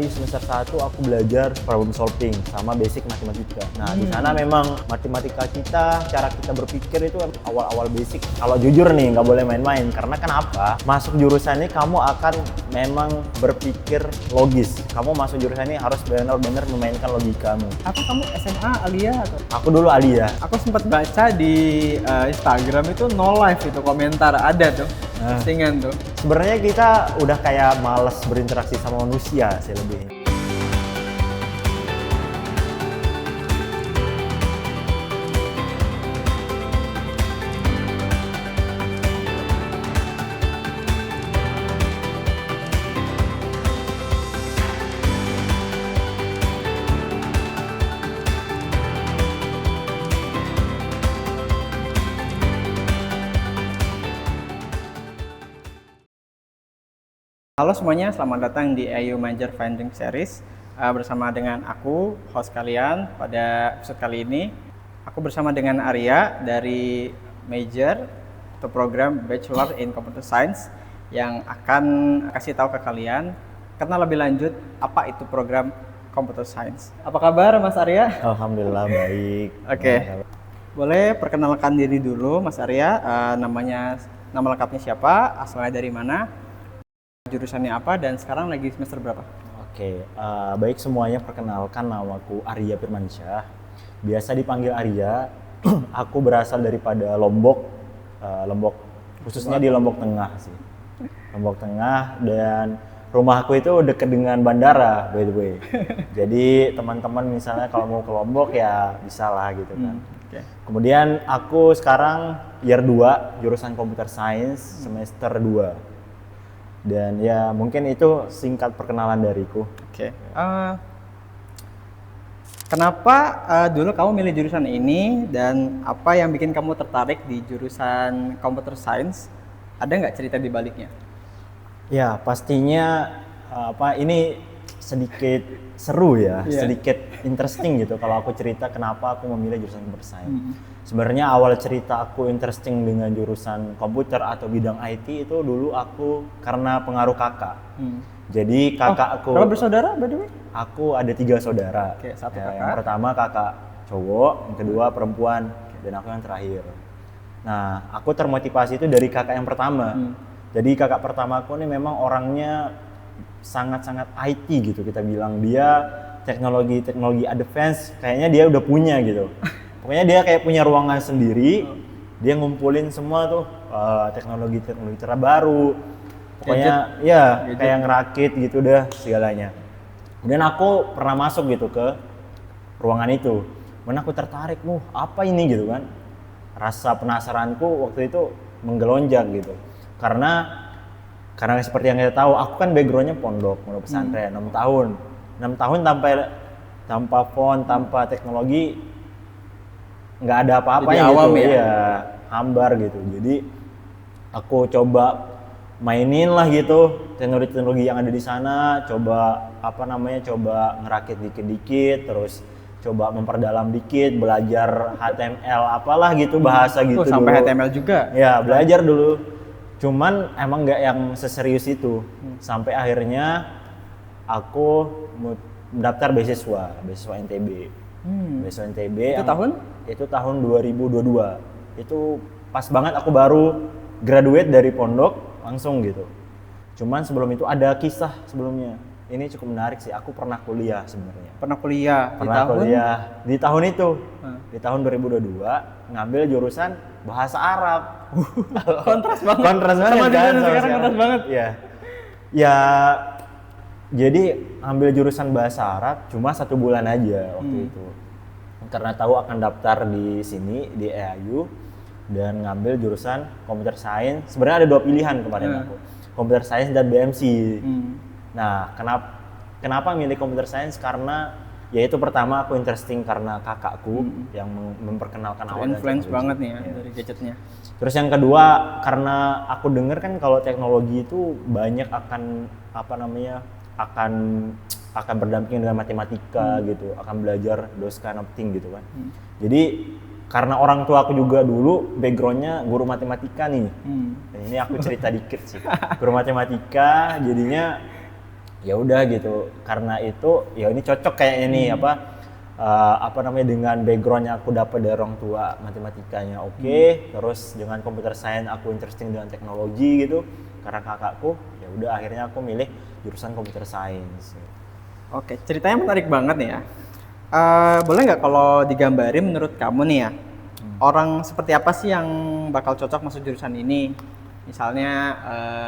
di semester 1 aku belajar problem solving sama basic matematika. Nah, di sana memang matematika kita, cara kita berpikir itu awal-awal basic. Kalau jujur nih, nggak boleh main-main. Karena kenapa? Masuk jurusan ini kamu akan memang berpikir logis. Kamu masuk jurusan ini harus benar-benar memainkan logikamu. Apa kamu SMA, Alia atau? Aku dulu Alia. Aku sempat baca di Instagram itu no life itu komentar ada tuh. Postingan tuh. Sebenarnya kita udah kayak males berinteraksi sama manusia sih lebih. Halo semuanya, selamat datang di AU Major Finding Series bersama dengan aku, host kalian. Pada episode kali ini, aku bersama dengan Arya dari Major atau program Bachelor in Computer Science yang akan kasih tahu ke kalian kenal lebih lanjut apa itu program Computer Science. Apa kabar Mas Arya? Alhamdulillah baik. Oke. Boleh perkenalkan diri dulu Mas Arya, nama lengkapnya siapa, asalnya dari mana, jurusannya apa, dan sekarang lagi semester berapa? Oke, baik semuanya, perkenalkan namaku Arya Firmansyah. Biasa dipanggil Arya. Aku berasal daripada Lombok, khususnya di Lombok Tengah sih. Lombok Tengah, dan rumahku itu dekat dengan bandara, by the way. Jadi teman-teman misalnya kalau mau ke Lombok ya bisa lah gitu kan. Okay. Kemudian aku sekarang year 2, jurusan Computer Science, semester 2. Dan ya mungkin itu singkat perkenalan dariku. Oke. Kenapa dulu kamu milih jurusan ini dan apa yang bikin kamu tertarik di jurusan Computer Science? Ada nggak cerita di baliknya? Ya pastinya ini sedikit seru ya, sedikit interesting gitu kalau aku cerita kenapa aku memilih jurusan Computer Science. Sebenarnya awal cerita aku interesting dengan jurusan komputer atau bidang IT itu dulu aku karena pengaruh kakak. Jadi kakak aku. Berapa bersaudara by the way? Aku ada 3 saudara. Oke, satu ya, kakak. yang pertama kakak cowok, yang kedua perempuan, dan aku yang terakhir. Nah, aku termotivasi itu dari kakak yang pertama. Jadi kakak pertama aku ini memang orangnya sangat-sangat IT gitu kita bilang. Dia teknologi advance kayaknya dia udah punya gitu. Pokoknya dia kayak punya ruangan sendiri, dia ngumpulin semua tuh teknologi terbaru. Pokoknya gadget. Kayak ngerakit gitu deh segalanya. Kemudian aku pernah masuk gitu ke ruangan itu. Kemudian aku tertarik, apa ini gitu kan. Rasa penasaranku waktu itu menggelonjak gitu. Karena seperti yang kita tahu, aku kan backgroundnya pondok pesantren 6 tahun. 6 tahun tanpa font, tanpa teknologi, nggak ada apa-apa gitu, hambar gitu. Jadi aku coba mainin lah gitu teknologi yang ada di sana, coba coba ngerakit dikit-dikit, terus coba memperdalam dikit, belajar HTML apalah gitu, bahasa gitu dulu. Sampai HTML juga? Ya, belajar dulu. Cuman emang nggak yang seserius itu. Sampai akhirnya aku mendaftar beasiswa NTB. Beasiswa NTB itu tahun 2022. Itu pas banget aku baru graduate dari pondok langsung gitu. Cuman sebelum itu ada kisah sebelumnya. Ini cukup menarik sih. Aku pernah kuliah sebenarnya. Pernah kuliah di tahun itu. Di tahun 2022 ngambil jurusan bahasa Arab. Kontras banget. Kontras banget sama kan. Sekarang kontras banget. Ya. Jadi ambil jurusan bahasa Arab cuma 1 bulan aja waktu itu. Karena tahu akan daftar di sini di AIU dan ngambil jurusan Computer Science. Sebenarnya ada 2 pilihan kemarin aku. Computer Science dan BMC. Nah, kenapa milih Computer Science? Karena yaitu pertama aku interesting karena kakakku yang memperkenalkan awal. Influence banget nih ya dari gadgetnya. Terus yang kedua karena aku dengar kan kalau teknologi itu banyak akan akan berdampingan dengan matematika gitu, akan belajar those kind of thing gitu kan. Jadi karena orang tua aku juga dulu backgroundnya guru matematika nih. Dan ini aku cerita dikit sih. Guru matematika, jadinya ya udah gitu. Karena itu ya ini cocok kayaknya nih apa namanya dengan backgroundnya aku dapat dari orang tua matematikanya terus dengan computer science aku interesting dengan teknologi gitu karena kakakku, ya udah akhirnya aku milih jurusan computer science. Oke, ceritanya menarik banget nih ya. Boleh nggak kalau digambarin menurut kamu nih ya, orang seperti apa sih yang bakal cocok masuk jurusan ini? Misalnya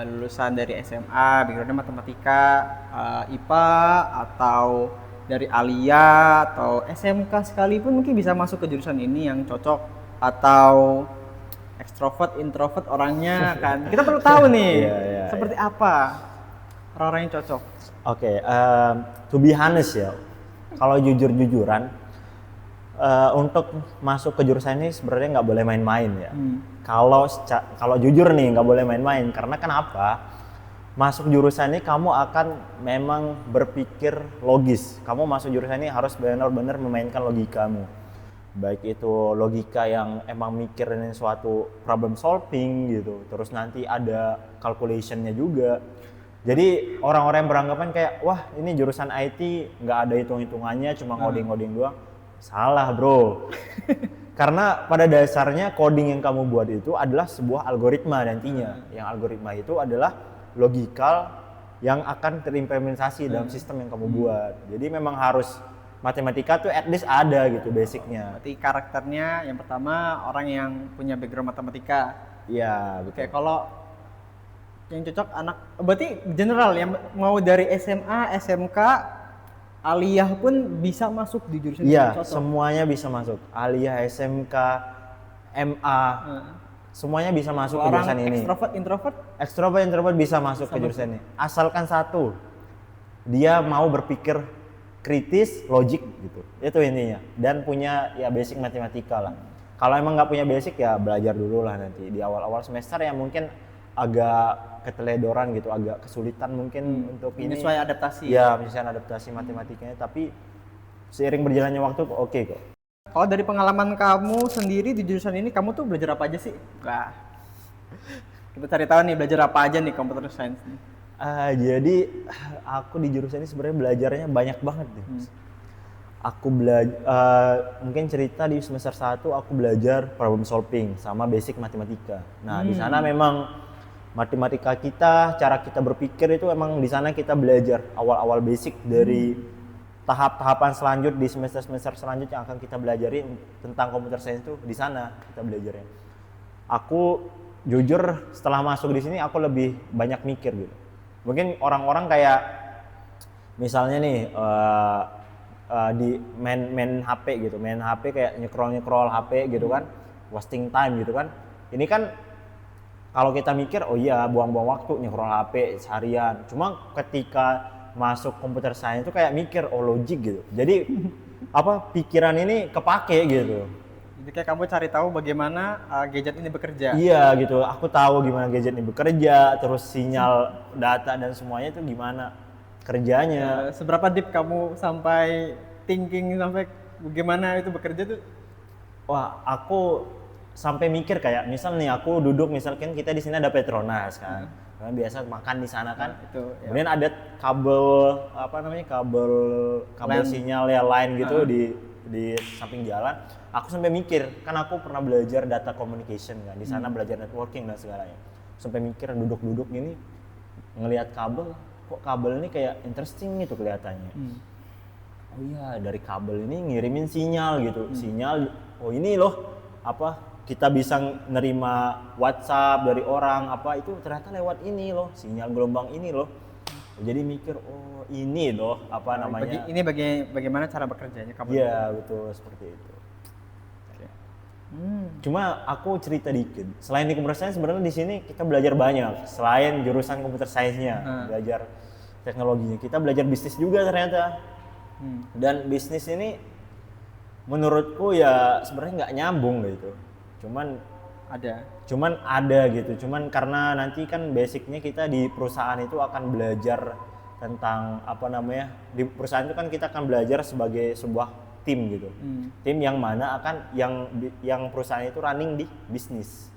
lulusan dari SMA, backgroundnya matematika, IPA, atau dari Alia, atau SMK sekalipun mungkin bisa masuk ke jurusan ini yang cocok, atau ekstrovert, introvert orangnya kan. Kita perlu tahu nih, seperti apa orang-orang yang cocok. Oke, to be honest ya, kalau jujur-jujuran, untuk masuk ke jurusan ini sebenarnya nggak boleh main-main ya. Kalau jujur nih nggak boleh main-main, karena kenapa? Masuk jurusan ini kamu akan memang berpikir logis. Kamu masuk jurusan ini harus benar-benar memainkan logikamu. Baik itu logika yang emang mikirin suatu problem solving gitu, terus nanti ada calculationnya juga. Jadi orang-orang yang beranggapan kayak, wah ini jurusan IT nggak ada hitung-hitungannya, cuma ngoding-ngoding doang. Salah bro. Karena pada dasarnya coding yang kamu buat itu adalah sebuah algoritma nantinya. Yang algoritma itu adalah logikal yang akan terimplementasi dalam sistem yang kamu buat. Jadi memang harus matematika tuh at least ada gitu basicnya. Berarti karakternya yang pertama orang yang punya background matematika. Iya betul. Oke, kalau yang cocok anak, berarti general yang mau dari SMA, SMK, aliyah pun bisa masuk di jurusan yang cocok? Iya, semuanya bisa masuk. Aliyah, SMK, MA, semuanya bisa masuk ke jurusan ini. Extrovert, introvert? Extrovert, introvert bisa masuk ke jurusan ini. Asalkan satu, dia mau berpikir kritis, logik gitu. Itu intinya. Dan punya ya basic matematika lah. Kalau emang nggak punya basic ya belajar dulu lah nanti. Di awal-awal semester ya mungkin agak keteledoran gitu, agak kesulitan mungkin untuk ini. Menyesuaikan adaptasi. Ya, menyesuaikan adaptasi matematikanya. Tapi seiring berjalannya waktu oke kok. Kalau dari pengalaman kamu sendiri di jurusan ini, kamu tuh belajar apa aja sih? Wah, kita cari tahu nih belajar apa aja nih computer science nih. Jadi aku di jurusan ini sebenarnya belajarnya banyak banget nih. Aku mungkin cerita di semester 1 aku belajar problem solving sama basic matematika. Nah, di sana memang matematika kita, cara kita berpikir itu emang di sana kita belajar awal-awal basic dari tahap-tahapan selanjut di semester-semester selanjutnya yang akan kita belajari tentang computer science itu di sana kita belajarnya. Aku jujur setelah masuk di sini aku lebih banyak mikir gitu. Mungkin orang-orang kayak misalnya nih di main HP gitu, main HP kayak nyekrol HP gitu kan, wasting time gitu kan. Ini kan kalau kita mikir oh iya buang-buang waktu nyekrol HP seharian. Cuma ketika masuk computer science itu kayak mikir oh logik gitu. Jadi pikiran ini kepake gitu. Jadi kayak kamu cari tahu bagaimana gadget ini bekerja. Iya gitu. Aku tahu gimana gadget ini bekerja, terus sinyal data dan semuanya itu gimana kerjanya. Seberapa deep kamu sampai thinking sampai bagaimana itu bekerja tuh? Wah, aku sampai mikir kayak misal nih aku duduk misalkan kita di sini ada Petronas kan. Karena biasa makan di sana kan. Itu, ya. Kemudian ada kabel sinyal ya line gitu di samping jalan. Aku sampai mikir, kan aku pernah belajar data communication kan. Di sana belajar networking dan segalanya. Sampai mikir duduk-duduk gini ngelihat kabel, kok kabel ini kayak interesting gitu kelihatannya. Oh iya, dari kabel ini ngirimin sinyal gitu. Sinyal oh ini loh kita bisa nerima WhatsApp dari orang itu ternyata lewat ini loh, sinyal gelombang ini loh. Jadi mikir oh ini loh namanya. Ini bagaimana cara bekerjanya kabel? Iya betul seperti itu. Okay. Cuma aku cerita dikit. Selain di computer science sebenarnya di sini kita belajar banyak. Selain jurusan computer science-nya, belajar teknologinya, kita belajar bisnis juga ternyata. Dan bisnis ini menurutku ya sebenarnya nggak nyambung gitu. Cuman ada gitu. Cuman karena nanti kan basicnya kita di perusahaan itu akan belajar tentang di perusahaan itu kan kita akan belajar sebagai sebuah tim gitu. Tim yang mana akan yang perusahaan itu running di bisnis.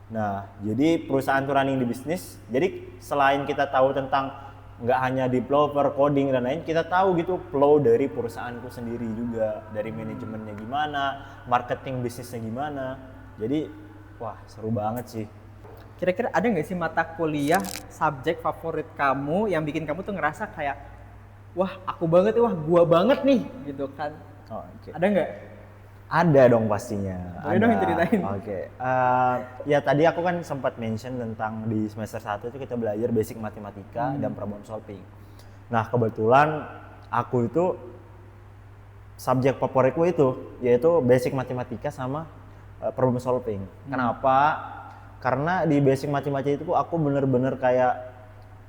Nah, jadi perusahaan itu running di bisnis. Jadi selain kita tahu tentang nggak hanya developer, coding dan lain, kita tahu gitu flow dari perusahaanku sendiri juga, dari manajemennya gimana, marketing bisnisnya gimana. Jadi wah seru banget sih. Kira-kira ada nggak sih mata kuliah subjek favorit kamu yang bikin kamu tuh ngerasa kayak wah aku banget ya, wah gua banget nih gitu kan? Oh, okay. Ada nggak? Ada dong pastinya. Boleh dong ceritain. Oke. Ya tadi aku kan sempat mention tentang di semester 1 itu kita belajar basic matematika dan problem solving. Nah kebetulan aku itu subjek favoritku itu yaitu basic matematika sama problem solving. Kenapa? Karena di basic matematika itu aku bener-bener kayak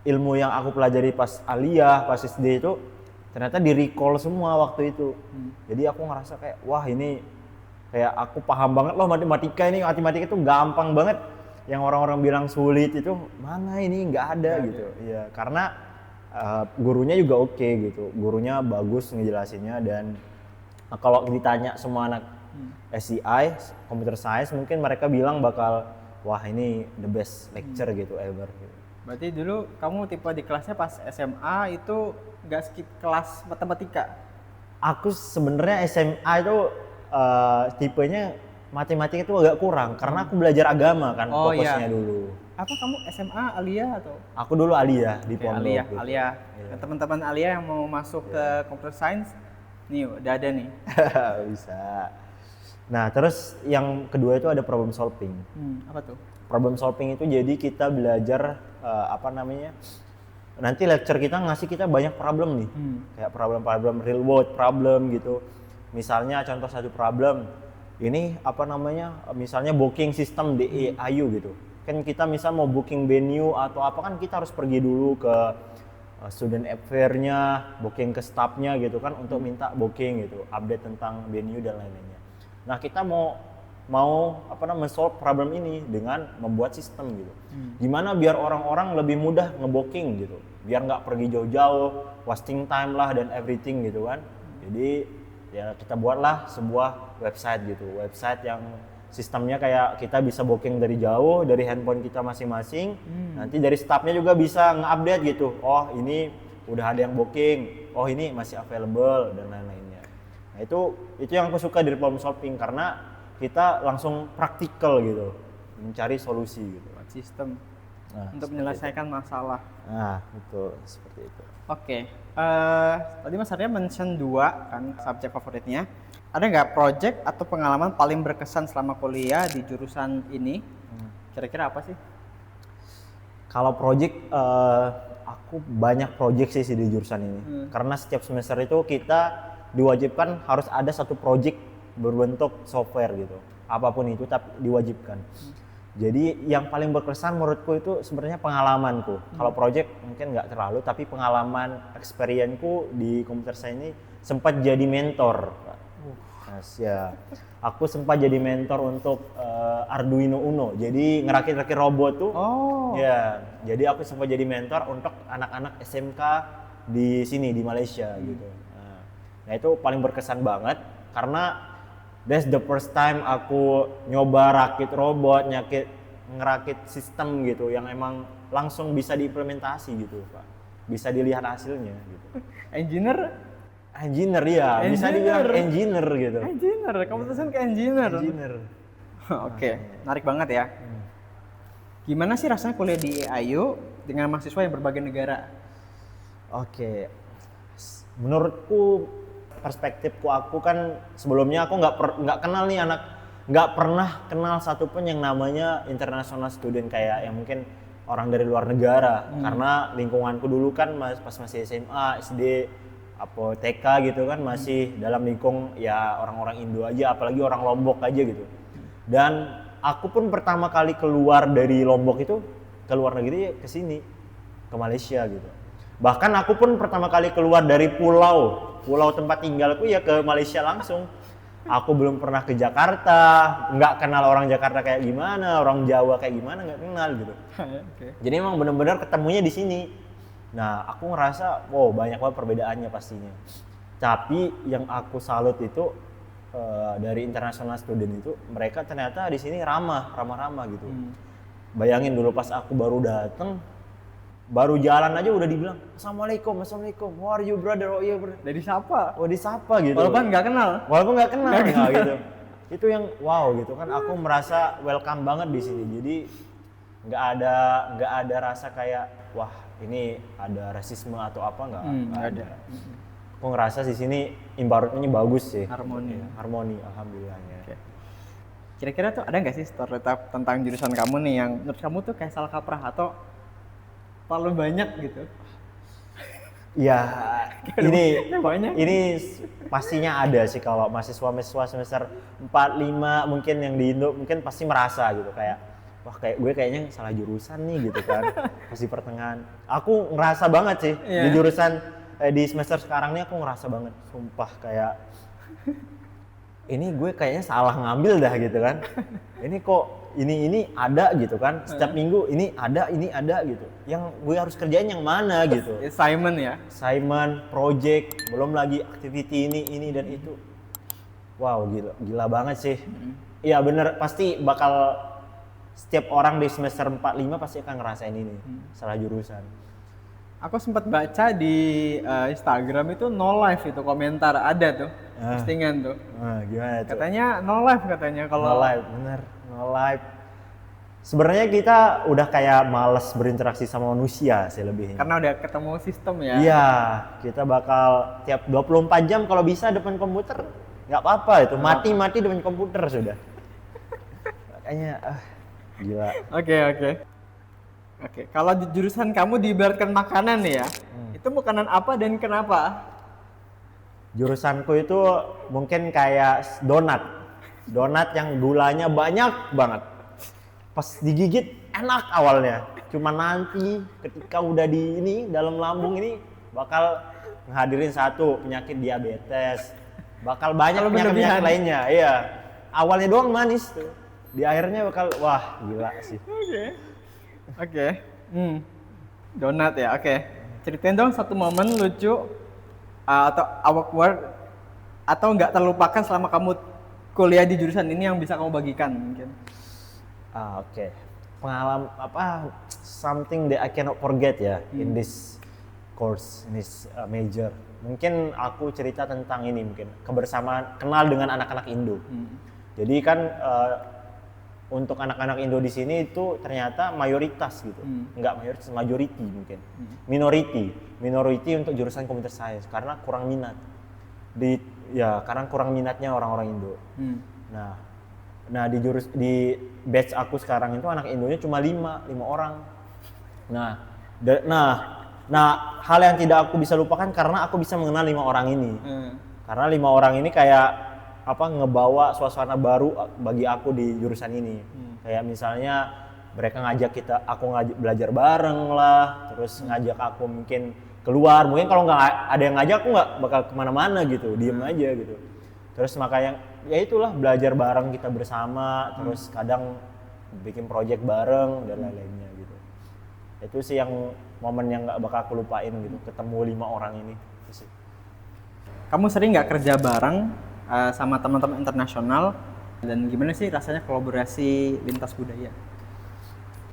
ilmu yang aku pelajari pas aliyah, pas SD itu ternyata di recall semua waktu itu. Jadi aku ngerasa kayak wah ini kayak aku paham banget loh matematika itu gampang banget. Yang orang-orang bilang sulit itu mana ini nggak ada gitu. Iya karena gurunya juga oke gitu. Gurunya bagus ngejelasinnya dan kalau ditanya semua anak SCI, computer science mungkin mereka bilang bakal wah ini the best lecture gitu ever gitu. Berarti dulu kamu tipe di kelasnya pas SMA itu nggak skip kelas matematika? Aku sebenarnya SMA itu tipenya matematika itu agak kurang karena aku belajar agama kan fokusnya dulu. Apa kamu SMA aliyah atau? Aku dulu aliyah di pondok. Aliyah, gitu. aliyah. Dan teman-teman aliyah yang mau masuk ke computer science, nih udah ada nih. Bisa. Nah terus yang kedua itu ada problem solving. Apa tuh? Problem solving itu jadi kita belajar nanti lecture kita ngasih kita banyak problem nih, kayak problem real world problem gitu. Misalnya contoh satu problem, ini misalnya booking system di AIU gitu. Kan kita misal mau booking venue atau apa kan kita harus pergi dulu ke student affair-nya, booking ke staffnya gitu kan untuk minta booking gitu, update tentang venue dan lain-lainnya. Nah kita mau solve problem ini dengan membuat sistem gitu. Gimana biar orang-orang lebih mudah ngebooking gitu, biar nggak pergi jauh-jauh, wasting time lah dan everything gitu kan. Jadi ya kita buatlah sebuah website gitu, website yang sistemnya kayak kita bisa booking dari jauh dari handphone kita masing-masing. Nanti dari staffnya juga bisa nge-update gitu. Oh ini udah ada yang booking, oh ini masih available dan lain-lainnya. Nah itu yang aku suka dari problem solving karena kita langsung praktikal gitu, mencari solusi gitu. Sistem untuk menyelesaikan masalah. Nah betul seperti itu. Oke, tadi Mas Arya mention 2 kan subjek favoritnya. Ada nggak project atau pengalaman paling berkesan selama kuliah di jurusan ini? Kira-kira apa sih? Kalau project, aku banyak project sih di jurusan ini. Karena setiap semester itu kita diwajibkan harus ada satu project berbentuk software gitu. Apapun itu tapi diwajibkan. Jadi yang paling berkesan menurutku itu sebenarnya pengalamanku. Kalau project mungkin nggak terlalu, tapi pengalaman experience-ku di komputer science ini sempat jadi mentor. Ya, aku sempat jadi mentor untuk Arduino Uno. Jadi ngerakit-rakit robot tuh. Ya, jadi aku sempat jadi mentor untuk anak-anak SMK di sini di Malaysia gitu. Nah itu paling berkesan banget karena that's the first time aku nyoba rakit robot, ngerakit sistem gitu yang emang langsung bisa diimplementasi gitu Pak. Bisa dilihat hasilnya gitu. Engineer ya, bisa dibilang engineer gitu. Engineer, kamu terusan ke engineer. Oke, menarik banget ya. Gimana sih rasanya kuliah di AIU dengan mahasiswa yang berbagai negara? Oke, menurutku perspektifku aku kan sebelumnya aku nggak kenal nih nggak pernah kenal satupun yang namanya international student kayak yang mungkin orang dari luar negara karena lingkunganku dulu kan pas masih SMA, SD, apa TK gitu kan masih dalam lingkung ya orang-orang Indo aja apalagi orang Lombok aja gitu. Dan aku pun pertama kali keluar dari Lombok itu ke luar negeri ke sini ke Malaysia gitu. Bahkan aku pun pertama kali keluar dari pulau tempat tinggalku ya ke Malaysia langsung. Aku belum pernah ke Jakarta, nggak kenal orang Jakarta kayak gimana, orang Jawa kayak gimana nggak kenal gitu. Jadi emang benar-benar ketemunya di sini. Nah aku ngerasa wow banyak banget perbedaannya pastinya. Tapi yang aku salut itu dari international student itu mereka ternyata di sini ramah gitu. Bayangin dulu pas aku baru dateng baru jalan aja udah dibilang assalamualaikum, how are you brother, oh iya brother, Dari siapa? oh disapa gitu, Walaupun nggak kenal. Nggak gitu. Itu yang wow gitu kan, aku merasa welcome banget di sini. Jadi nggak ada rasa kayak wah ini ada rasisme atau apa, nggak ada. Aku ngerasa di sini environment-nya bagus sih. Harmoni alhamdulillahnya. Okay. Kira-kira tuh ada nggak sih stereotip tentang jurusan kamu nih yang menurut kamu tuh kayak salah kaprah atau terlalu banyak gitu? Ya, ini pastinya ada sih kalau mahasiswa semester 4, 5 mungkin yang di Indo mungkin pasti merasa gitu kayak wah kayak gue kayaknya salah jurusan nih gitu kan. Masih pertengahan. Aku ngerasa banget sih di jurusan di semester sekarang nih aku ngerasa banget sumpah kayak ini gue kayaknya salah ngambil dah gitu kan. Ini kok ini ada gitu kan, setiap minggu ini ada gitu, yang gue harus kerjain yang mana gitu. Assignment, project, belum lagi activity ini dan itu. Wow, gila banget sih. Iya bener, pasti bakal setiap orang di semester 4-5 pasti akan ngerasain ini, salah jurusan. Aku sempat baca di Instagram itu no life itu komentar ada tuh, postingan tuh. Gimana tuh? Katanya no life katanya kalau. No life, bener. No life. Sebenarnya kita udah kayak males berinteraksi sama manusia sih lebihnya. Karena udah ketemu sistem ya. Iya, kita bakal tiap 24 jam kalau bisa depan komputer nggak apa-apa itu, mati depan komputer sudah. Makanya gila. Oke, kalau di jurusan kamu diibaratkan makanan nih ya, itu makanan apa dan kenapa? Jurusanku itu mungkin kayak donat yang gulanya banyak banget. Pas digigit enak awalnya, cuma nanti ketika udah di ini dalam lambung ini bakal menghadirin satu penyakit diabetes, bakal banyak penyakit lainnya. Iya, awalnya doang manis tuh, di akhirnya bakal wah gila sih. Oke. Donat ya, oke. Ceritain dong satu momen lucu atau awkward atau nggak terlupakan selama kamu kuliah di jurusan ini yang bisa kamu bagikan mungkin. Oke. Pengalaman something that I cannot forget ya in this course, in this major. Mungkin aku cerita tentang ini mungkin kebersamaan, kenal dengan anak-anak Indo. Jadi kan untuk anak-anak Indo di sini itu ternyata mayoritas gitu, enggak mayoritas, majority mungkin, minority untuk jurusan computer science karena kurang minat, karena kurang minatnya orang-orang Indo. Nah di batch aku sekarang itu anak Indonya cuma 5 orang. Nah hal yang tidak aku bisa lupakan karena aku bisa mengenal 5 orang ini, karena 5 orang ini kayak ngebawa suasana baru bagi aku di jurusan ini. Kayak misalnya mereka ngajak aku belajar bareng lah, terus ngajak aku mungkin keluar, mungkin kalau nggak ada yang ngajak aku nggak bakal kemana-mana gitu, diem aja gitu. Terus makanya ya itulah belajar bareng kita bersama, terus kadang bikin project bareng dan lain-lainnya gitu. Itu sih yang momen yang nggak bakal aku lupain gitu, ketemu 5 orang ini. Itu sih. Kamu sering nggak kerja bareng sama teman-teman internasional dan gimana sih rasanya kolaborasi lintas budaya?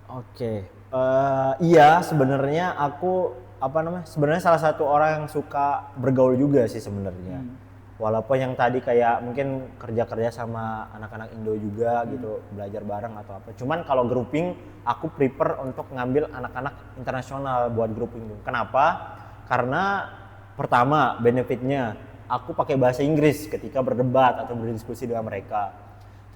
Oke, iya sebenarnya aku sebenarnya salah satu orang yang suka bergaul juga sih sebenarnya. Walaupun yang tadi kayak mungkin kerja sama anak-anak Indo juga gitu, belajar bareng atau apa. Cuman kalau grouping aku prefer untuk ngambil anak-anak internasional buat grouping. Kenapa? Karena pertama benefitnya aku pakai bahasa Inggris ketika berdebat atau berdiskusi dengan mereka.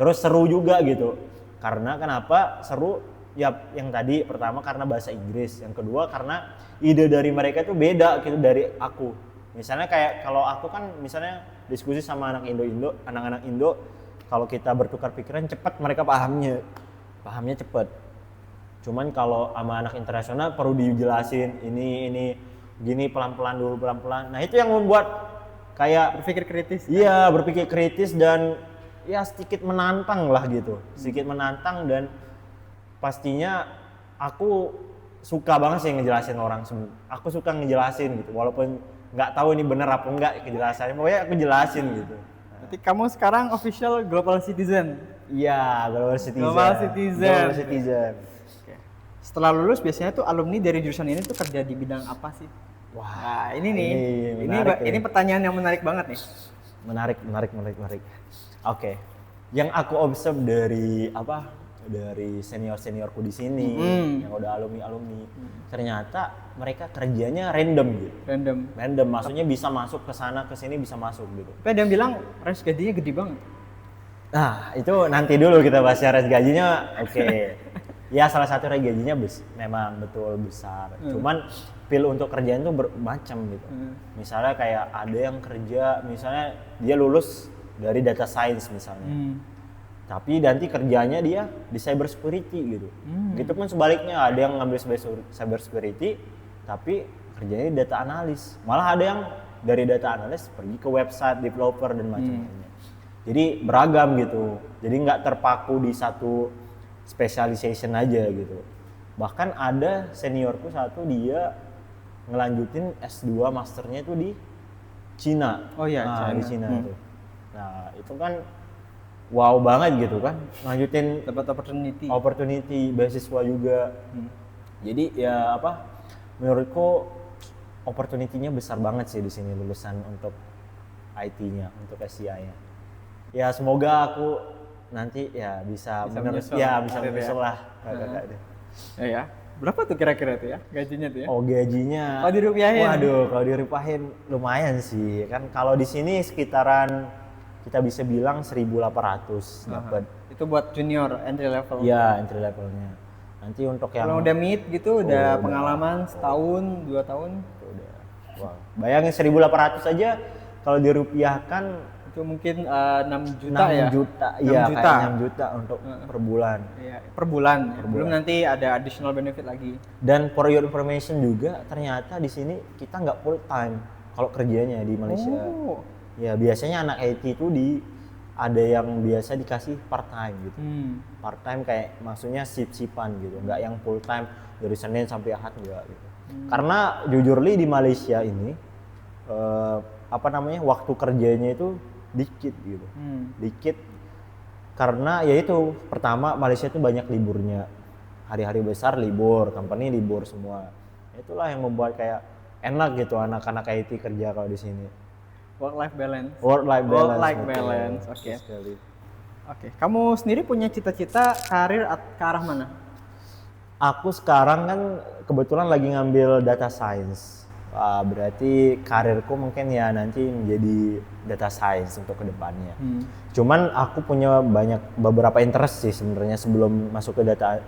Terus seru juga gitu. Karena kenapa seru? Ya yang tadi pertama karena bahasa Inggris, yang kedua karena ide dari mereka itu beda gitu dari aku. Misalnya kayak kalau aku kan misalnya diskusi sama anak-anak Indo, kalau kita bertukar pikiran cepat mereka pahamnya cepat. Cuman kalau sama anak internasional perlu dijelasin ini gini pelan-pelan dulu. Nah itu yang membuat kayak berpikir kritis. Iya, berpikir kritis dan ya sedikit menantang lah gitu. Sedikit menantang dan pastinya aku suka banget sih ngejelasin orang. Aku suka ngejelasin gitu. Walaupun nggak tahu ini bener apa enggak kejelasannya, pokoknya aku jelasin gitu. Berarti kamu sekarang official global citizen? Iya, global citizen. Oke. Setelah lulus biasanya tuh alumni dari jurusan ini tuh kerja di bidang apa sih? Wah, Nah, ini nih. menarik Ini pertanyaan yang menarik banget nih. Menarik. Oke. Yang aku observe dari senior-seniorku di sini yang udah alumni, ternyata mereka kerjanya random gitu. Random, maksudnya bisa masuk ke sana ke sini bisa masuk gitu. Tapi ada yang bilang range gajinya gede banget. Nah, itu nanti dulu kita bahas range gajinya. Oke. Ya salah satu range gajinya memang betul besar. Cuman feel untuk kerjaan itu bermacam gitu. Misalnya kayak ada yang kerja, misalnya dia lulus dari data science misalnya. Tapi nanti kerjanya dia di cyber security gitu. Gitu pun sebaliknya, ada yang ngambil cyber security tapi kerjanya di data analis. Malah ada yang dari data analis pergi ke website developer dan macam-macamnya. Jadi beragam gitu. Jadi nggak terpaku di satu specialization aja gitu. Bahkan ada seniorku satu, dia ngelanjutin S2 masternya itu di Cina. Oh iya, China. Di Cina itu. Nah, itu kan wow banget gitu kan. Lanjutin dapat opportunity beasiswa juga. Jadi ya menurutku opportunity-nya besar banget sih di sini lulusan untuk IT-nya, untuk SCI-nya. Ya semoga aku nanti ya bisa menyusul lah kakak deh. Ya. Berapa tuh kira-kira tuh ya gajinya tuh ya? Oh gajinya. Kalau dirupiahin. Waduh, kalau dirupiahin lumayan sih. Kan kalau di sini sekitaran kita bisa bilang 1.800 dapat. Itu buat junior entry level. Iya, entry levelnya. Nanti untuk yang kalau udah mid gitu, udah pengalaman setahun, 2 tahun, udah. Wow. Bayangin 1.800 aja kalau dirupiahkan itu mungkin 6 juta 6 juta, iya kayak 6 juta untuk per bulan. Iya, per bulan. Belum nanti ada additional benefit lagi. Dan for your information juga, ternyata di sini kita nggak full time kalau kerjanya di Malaysia. Ya biasanya anak IT itu ada yang biasa dikasih part time gitu. Part time kayak maksudnya shift-shiftan gitu, nggak yang full time dari Senin sampai Ahad enggak gitu. Karena jujur di Malaysia ini waktu kerjanya itu dikit gitu. Dikit karena ya itu pertama Malaysia itu banyak liburnya. Hari-hari besar libur, company libur semua. Itulah yang membuat kayak enak gitu anak-anak IT kerja kalau di sini. Work life balance. Oke. Kamu sendiri punya cita-cita karir ke arah mana? Aku sekarang kan kebetulan lagi ngambil data science. Berarti karirku mungkin ya nanti menjadi data science untuk kedepannya. Cuman aku punya beberapa interest sih sebenarnya sebelum masuk ke data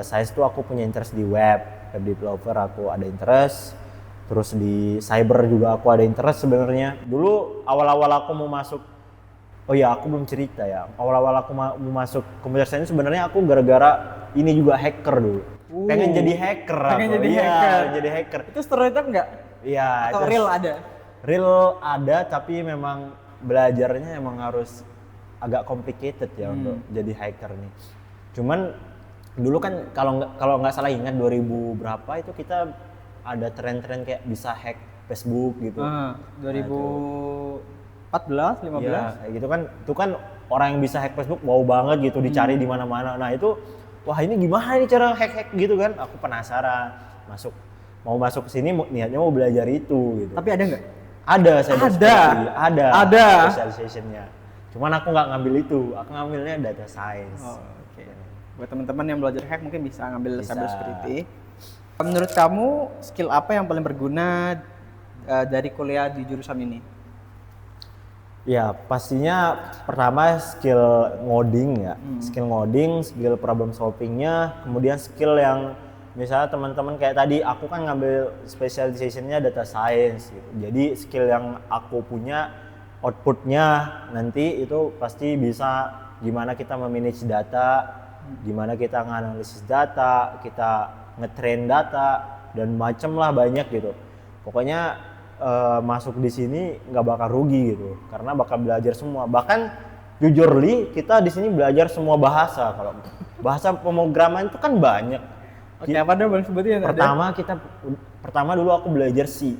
science tuh aku punya interest di web developer aku ada interest. Terus di cyber juga aku ada interest sebenarnya. Dulu awal-awal aku mau masuk, aku belum cerita ya. Awal-awal aku mau masuk computer science sebenarnya aku gara-gara ini juga hacker dulu. Pengen jadi hacker. Jadi hacker. Itu stereotip nggak? Iya. Atau real ada? Real ada, tapi memang belajarnya emang harus agak complicated ya untuk jadi hacker nih. Cuman dulu kan kalau nggak salah ingat 2000 berapa itu kita ada tren-tren kayak bisa hack Facebook gitu. 2014, 15. Iya, kayak gitu kan. Itu kan orang yang bisa hack Facebook wow banget gitu, dicari di mana-mana. Nah, itu wah ini gimana nih cara hack gitu kan? Aku penasaran. Mau masuk ke sini niatnya mau belajar itu gitu. Tapi ada nggak? Ada, ada specializationnya. Cuman aku nggak ngambil itu, aku ngambilnya data science. Oke. Buat teman-teman yang belajar hack mungkin bisa ngambil cyber security. Menurut kamu skill apa yang paling berguna dari kuliah di jurusan ini? Ya pastinya pertama skill ngoding ya, skill problem solvingnya, kemudian skill yang misalnya teman-teman kayak tadi aku kan ngambil specializationnya data science gitu. Jadi skill yang aku punya outputnya nanti itu pasti bisa gimana kita memanage data, gimana kita nganalisis data, kita ngetrain data dan macem lah banyak gitu. Pokoknya masuk di sini nggak bakal rugi gitu, karena bakal belajar semua. Bahkan jujur kita di sini belajar semua bahasa. Kalau bahasa pemrograman itu kan banyak. Oke, apa dong boleh sebutin? Pertama dulu aku belajar C.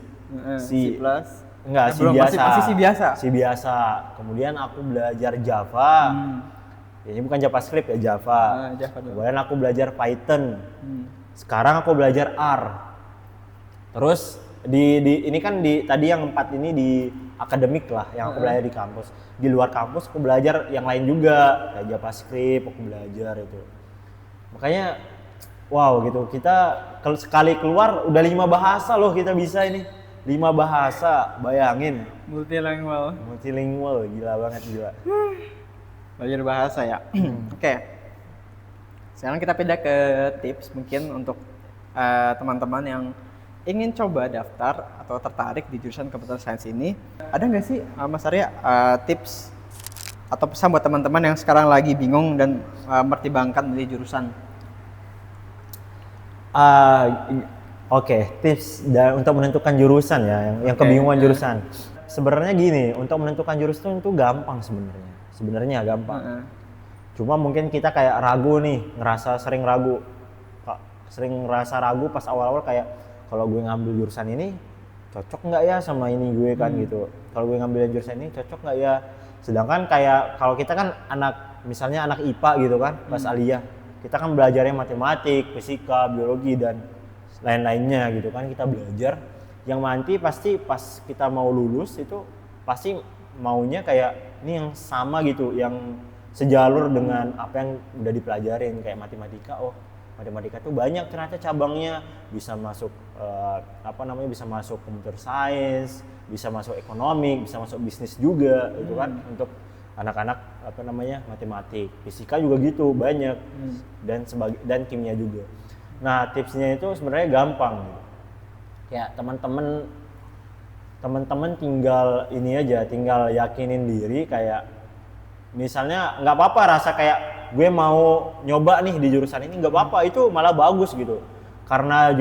C+. Enggak, C biasa. Masih C biasa. C biasa. Kemudian aku belajar Java. Ini bukan JavaScript ya, Java. Java dulu. Kemudian aku belajar Python. Sekarang aku belajar R. Terus ini kan tadi yang 4 ini di akademik lah yang aku belajar di kampus. Di luar kampus aku belajar yang lain juga, kayak JavaScript aku belajar itu. Makanya wow gitu, kita sekali keluar udah 5 bahasa loh kita bisa ini. 5 bahasa, bayangin. Multilingual, gila banget, gila. Belajar bahasa ya. Oke. Sekarang kita pindah ke tips mungkin untuk teman-teman yang ingin coba daftar atau tertarik di jurusan Computer Science ini. Ada nggak sih Mas Arya tips atau pesan buat teman-teman yang sekarang lagi bingung dan mempertimbangkan milih jurusan? Oke, tips untuk menentukan jurusan ya, yang kebingungan jurusan. Sebenarnya gini, untuk menentukan jurusan itu gampang sebenarnya. Sebenarnya gampang. Cuma mungkin kita kayak ragu nih, sering ngerasa ragu pas awal-awal kayak kalau gue ngambil jurusan ini cocok nggak ya sama ini gue kan gitu. Kalau gue ngambil jurusan ini cocok nggak ya? Sedangkan kayak kalau kita kan misalnya anak IPA gitu kan, pas aliyah, kita kan belajarnya matematik, fisika, biologi dan lain-lainnya gitu kan, kita belajar. Yang nanti pasti pas kita mau lulus itu pasti maunya kayak ini yang sama gitu, yang sejalur dengan apa yang udah dipelajarin, kayak matematika. Oh, matematika tuh banyak ternyata cabangnya, bisa masuk bisa masuk computer science, bisa masuk ekonomi, bisa masuk bisnis juga gitu kan, untuk anak-anak matematik. Fisika juga gitu banyak, dan kimia juga. Nah, tipsnya itu sebenarnya gampang gitu. Kayak teman-teman tinggal yakinin diri, kayak misalnya nggak apa-apa rasa kayak gue mau nyoba nih di jurusan ini, nggak apa-apa, itu malah bagus gitu. Karena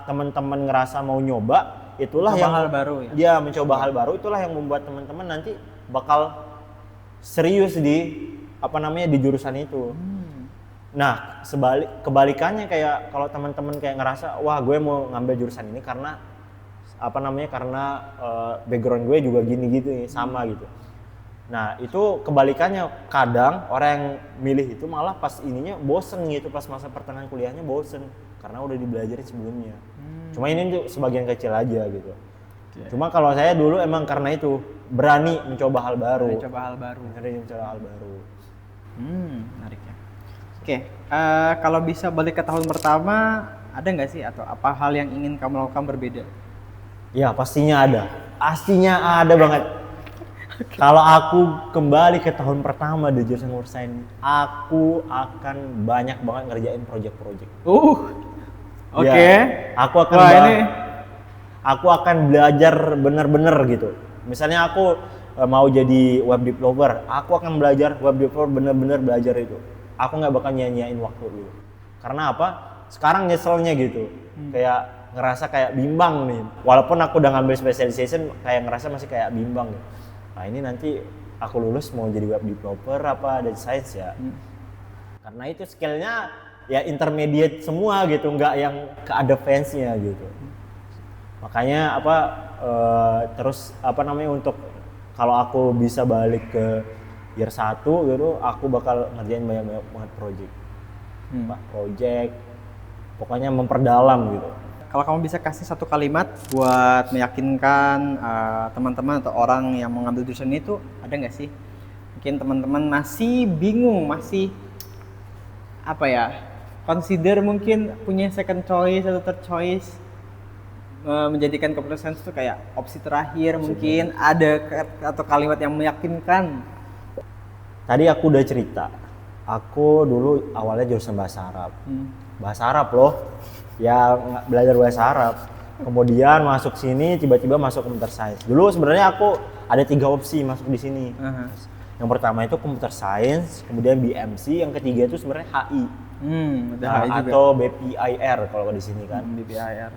teman-teman ngerasa mau nyoba, itulah mencoba yang hal baru ya. Dia mencoba hal baru, itulah yang membuat teman-teman nanti bakal serius di jurusan itu. Nah, kebalikannya, kayak kalau teman-teman kayak ngerasa wah gue mau ngambil jurusan ini karena background gue juga gini gitu nih, sama gitu. Nah, itu kebalikannya, kadang orang yang milih itu malah pas ininya bosen gitu, pas masa pertengahan kuliahnya bosen karena udah dibelajarin sebelumnya. Cuma ini tuh sebagian kecil aja gitu. Cuma kalau saya dulu emang karena itu berani mencoba hal baru. Menarik ya. Oke, kalau bisa balik ke tahun pertama, ada nggak sih atau apa hal yang ingin kamu lakukan berbeda? Ya, pastinya ada banget. Kalau aku kembali ke tahun pertama di jurusan Computer Science, aku akan banyak banget ngerjain project-project. Oke. Ya, aku akan belajar bener-bener gitu. Misalnya aku mau jadi web developer, aku akan belajar web developer, bener-bener belajar itu. Aku nggak bakal nyanyain waktu gitu. Karena apa? Sekarang nyeselnya gitu, kayak ngerasa kayak bimbang nih. Walaupun aku udah ngambil specialization, kayak ngerasa masih kayak bimbang gitu. Nah, ini nanti aku lulus mau jadi web developer apa data science ya. Karena itu skillnya ya intermediate semua gitu, nggak yang ke advance-nya gitu. Makanya untuk kalau aku bisa balik ke year 1 gitu, aku bakal ngerjain banyak banget project. Pokoknya memperdalam gitu. Kalau kamu bisa kasih satu kalimat buat meyakinkan teman-teman atau orang yang mau ngambil jurusan itu, ada nggak sih? Mungkin teman-teman masih bingung, masih consider mungkin punya second choice atau third choice, menjadikan computer science itu kayak opsi terakhir. Mungkin ada atau kalimat yang meyakinkan. Tadi aku udah cerita, aku dulu awalnya jurusan bahasa Arab. Bahasa Arab loh, ya belajar bahasa Arab. Kemudian masuk sini, tiba-tiba masuk computer science. Dulu sebenarnya aku ada 3 opsi masuk di sini. Yang pertama itu computer science, kemudian BMC, yang ketiga itu sebenarnya HI. HI juga. Atau BPIR kalau di sini kan. BPIR.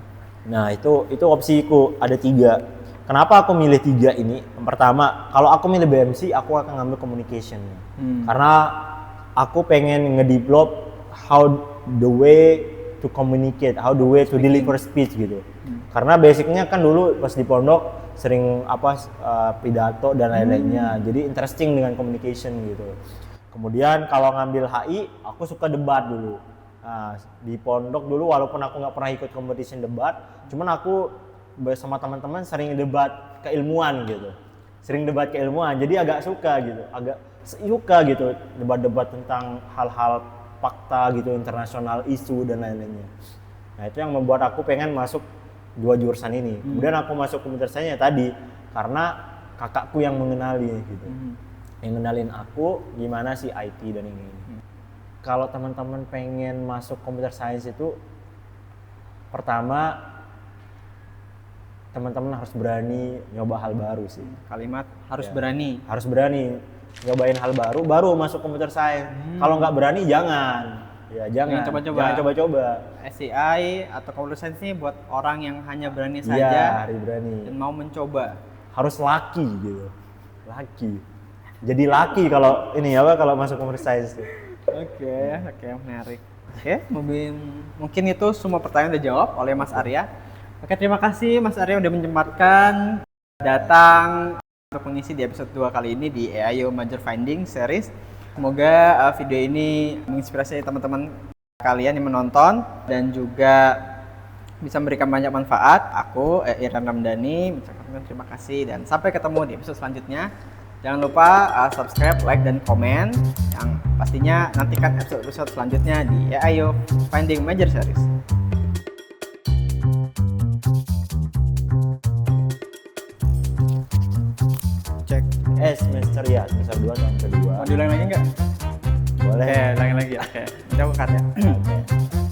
Nah, itu opsiku, ada 3. Kenapa aku milih 3 ini? Yang pertama, kalau aku milih BMC, aku akan ngambil communication. Karena aku pengen ngedevelop how the way to communicate, how the way to deliver speech gitu. Karena basicnya kan dulu pas di pondok sering pidato dan lain-lainnya. Jadi interesting dengan communication gitu. Kemudian kalau ngambil HI, aku suka debat dulu. Nah, di pondok dulu walaupun aku nggak pernah ikut competition debat, cuman aku bersama teman-teman sering debat keilmuan gitu. Sering debat keilmuan, jadi agak suka gitu, debat-debat tentang hal-hal fakta gitu, internasional, isu dan lain-lainnya. Nah, itu yang membuat aku pengen masuk 2 jurusan ini. Kemudian aku masuk computer science tadi karena kakakku yang mengenali gitu. Yang ngenalin aku gimana sih IT dan ini. Kalau teman-teman pengen masuk computer science itu pertama teman-teman harus berani nyoba hal baru sih. Kalimat harus berani. Harus berani nyobain hal baru baru masuk computer science. Kalau nggak berani jangan. Ya jangan coba-coba. SCI atau computer science ini buat orang yang hanya berani Iya, saja harus berani. dan mau mencoba. Harus laki gitu. Laki. Jadi laki kalau ini kalau masuk computer science tuh. Oke, menarik. Oke, mungkin itu semua pertanyaan udah jawab oleh Mas Arya. Oke, terima kasih Mas Arya udah menyempatkan datang untuk mengisi di episode 2 kali ini di AIO Major Finding Series. Semoga video ini menginspirasi teman-teman kalian yang menonton dan juga bisa memberikan banyak manfaat. Aku Irfan Ramdhani mengucapkan terima kasih dan sampai ketemu di episode selanjutnya. Jangan lupa subscribe, like, dan komen. Yang pastinya nantikan episode selanjutnya di AIO Finding Major Series. Cek semester 2 tahun kedua. Mau diulang lagi nggak? Boleh. Oke, ulangi lagi. Oke, udah aku cut ya. Oke.